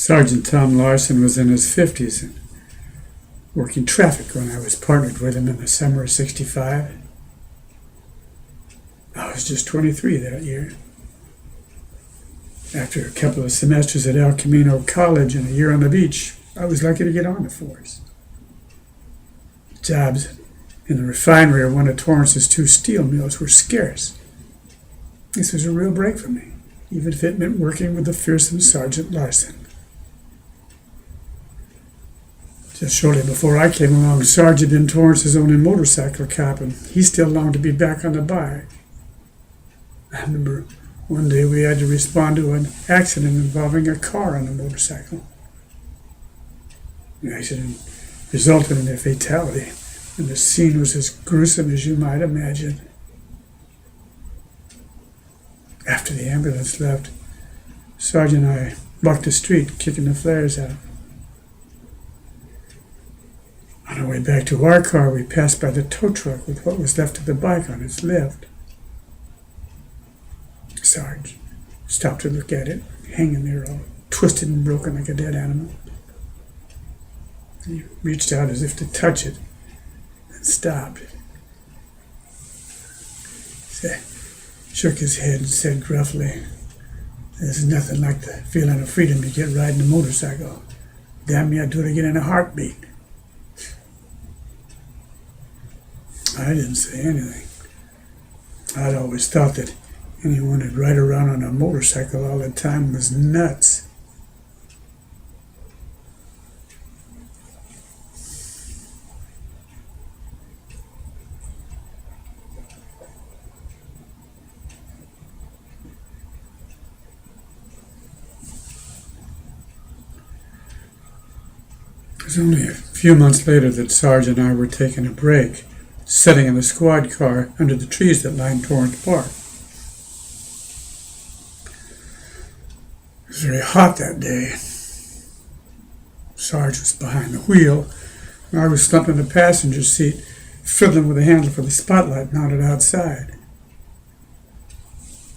Sergeant Tom Larson was in his 50s and working traffic when I was partnered with him in the summer of '65. I was just 23 that year. After a couple of semesters at El Camino College and a year on the beach, I was lucky to get on the force. Jobs in the refinery of one of Torrance's two steel mills were scarce. This was a real break for me, even if it meant working with the fearsome Sergeant Larson. Just shortly before I came along, Sarge had been Torrance's only motorcycle cop, and he still longed to be back on the bike. I remember one day we had to respond to an accident involving a car and a motorcycle. The accident resulted in a fatality, and the scene was as gruesome as you might imagine. After the ambulance left, Sarge and I blocked the street, kicking the flares out. On our way back to our car, we passed by the tow truck with what was left of the bike on its lift. Sarge stopped to look at it, hanging there all twisted and broken like a dead animal. He reached out as if to touch it, and stopped. He shook his head and said gruffly, "There's nothing like the feeling of freedom you get riding a motorcycle. Damn me, I'd do it again in a heartbeat." I didn't say anything. I'd always thought that anyone who'd ride around on a motorcycle all the time was nuts. It was only a few months later that Sarge and I were taking a break, sitting in the squad car under the trees that lined Torrance Park. It was very hot that day. Sarge was behind the wheel, and I was slumped in the passenger seat, fiddling with the handle for the spotlight mounted outside.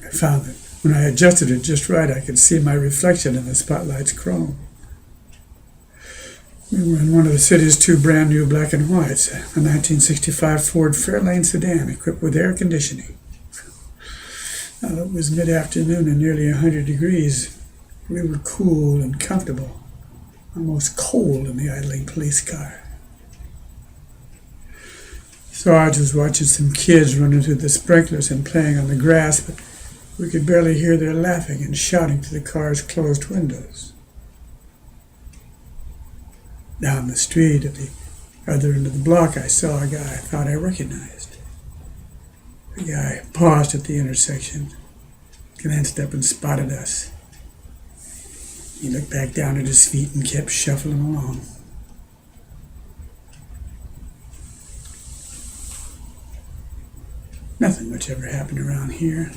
I found that when I adjusted it just right, I could see my reflection in the spotlight's chrome. We were in one of the city's two brand new black and whites, a 1965 Ford Fairlane sedan equipped with air conditioning. Now, it was mid-afternoon and nearly 100 degrees. We were cool and comfortable, almost cold in the idling police car. Sarge was watching some kids running through the sprinklers and playing on the grass, but we could barely hear their laughing and shouting through the car's closed windows. Down the street at the other end of the block, I saw a guy I thought I recognized. The guy paused at the intersection, glanced up and spotted us. He looked back down at his feet and kept shuffling along. Nothing much ever happened around here,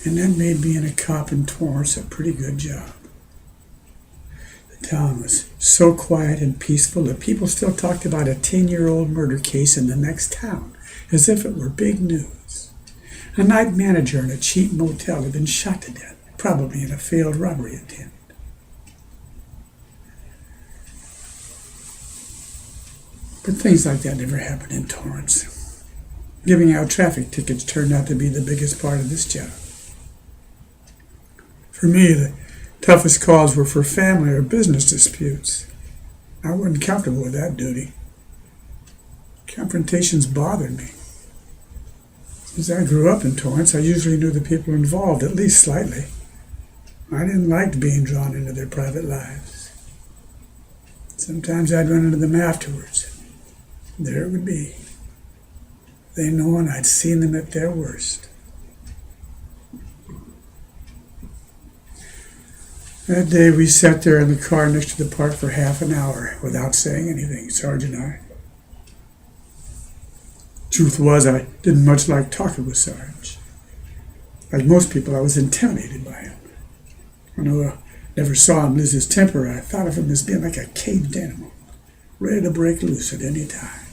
and that made being a cop in Torrance a pretty good job. The town was so quiet and peaceful that people still talked about a 10-year-old murder case in the next town, as if it were big news. A night manager in a cheap motel had been shot to death, probably in a failed robbery attempt. But things like that never happened in Torrance. Giving out traffic tickets turned out to be the biggest part of this job. For me, the toughest calls were for family or business disputes. I wasn't comfortable with that duty. Confrontations bothered me. As I grew up in Torrance, I usually knew the people involved, at least slightly. I didn't like being drawn into their private lives. Sometimes I'd run into them afterwards. There it would be. They knowing I'd seen them at their worst. That day we sat there in the car next to the park for half an hour without saying anything, Sarge and I. Truth was, I didn't much like talking with Sarge. Like most people, I was intimidated by him. When I never saw him lose his temper, I thought of him as being like a caged animal, ready to break loose at any time.